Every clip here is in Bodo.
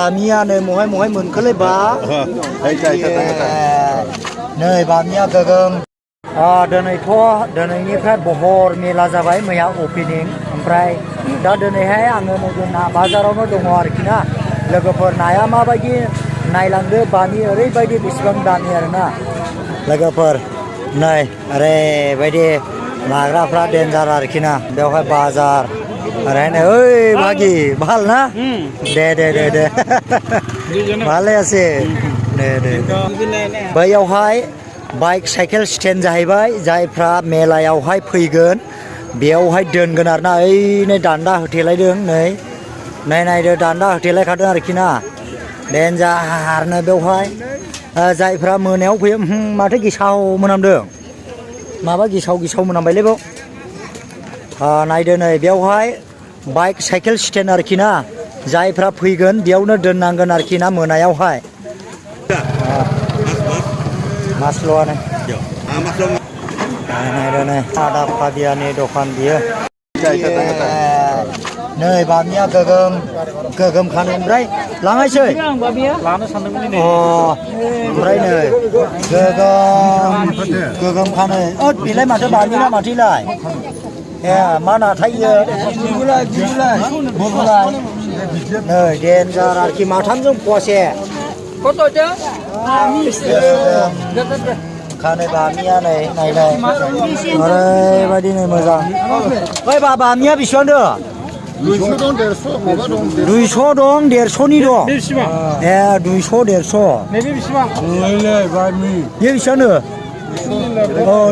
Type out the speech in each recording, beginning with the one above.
Bamia này mùa hai mượn cứ lấy bá. Đấy chạy. Nơi Bamia cơ gơm. Đợt này thua, đợt này như phát bộ hồ mi là ra vậy mới áo opening. Ampai, đợt này hay anh nó na bazar nó đông hoa kina. Lagu per naya ma bagi nai langde Bamia ore bagi bisbang Bamia na. Lagu per nai are bagi nagra pra denjar kina. Dewai bazar. Are này ơi bagi bal na. De. Bale ase. De. Bayawhai bike cycle stand जाहैबाय जायफ्रा मेलायावहाय फैगोन बेयावहाय दोनगोन आरोना ओइ नै दान्दा होथेलायदों नै नायदो दान्दा होथेलायखादों आरोखि ना देनजारनो बेवहाय जायफ्रा मोनायाव फैयो माथो गिसाव मोनामदों माबा गिसाव मोनामबायलै बेव नायदो नै बेवहाय बाइक साइकेल स्टेन्ड आरोखि ना जायफ्रा फैगोन बेयावनो दोननांगोन आरोखि ना मोनायावहाय Maslo ane. Maslo. Này. Ada Fabiani dokan dia. Chạy. Nơi Bamia gagam khan omrai. Langai chơi. Lana sandung ini. Omrai nơi. Gagam khan này. Bilai mata Bamia mati lai. Mana thay bulai. Nơi den ra ki matham jong puase. Foto chứ? Khane Bamia này. Ore badi này moja. Oi Bamia bisan do? 200 dong 150 ni do. 200 150. Nebi bisma. Öyle Bami. Ye bisan do?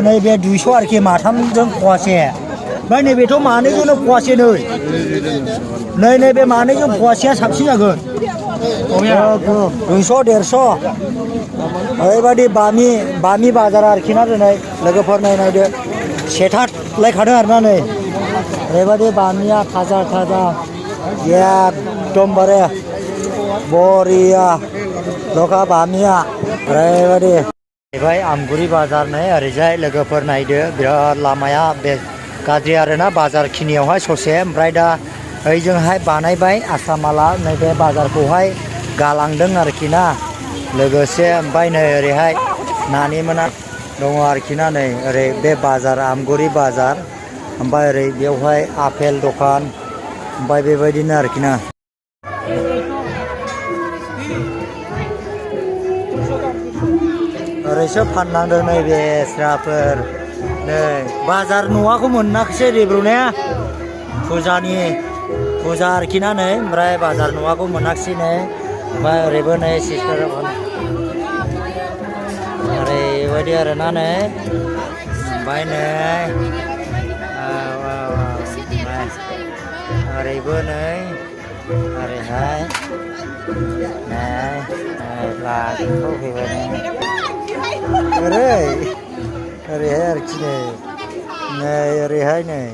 Nei be 200 arki matham jong puase. Bai nei be to mane jong puase nei. Nei be mane jong puase sabsin jagon. 200 150 ओरैबायदि बामि बाजार आरोखि ना दिनै लोगोफोर नायदो सेथा लायखादों आरोना नै ओरैबायदि बामिया थाजा एकदमबारे बरिया लका बामिया ओरैबायदि फैबाय आमगुरि बाजार नै ओरैजाय लोगोफोर नायदो बिराद लामाया बे गाज्रि आरोना बाजार खिनियावहाय ससे ओमफ्राय दा ओइजोंहाय बानायबाय आसामाला नैबे बाजारखौहाय गालांदों आरोखि ना लोगोसे ओमफ्राय नै ओरैहाय नानि मोना दङ आरोखि ना नै ओरै बे बाजार आमगुरि बाजार ओमफ्राय ओरै बेवहाय आपेल दखान ओमफ्राय बेबायदिनो आरोखि ना ओरैसो फाननांदों नै बेस्राफोर नै बाजार न'आखौ मोनाखिसै रेब्रुनाया फुजा आरोखि ना नै ओमफ्राय बाजार न'आखौ मोनाखिसै नै ओमफ्राय ओरैबो नै सिस्टार ओरैबायदि आरोना नै ओमफ्राय नै ओरैबो नै ओरैहाय नै लाखौ फैबाय नै ओरैहाय आरोखि नै ओरैहाय नै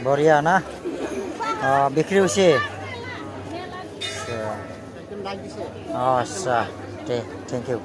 Boria na, bikri usi. Oh, sah, thank you.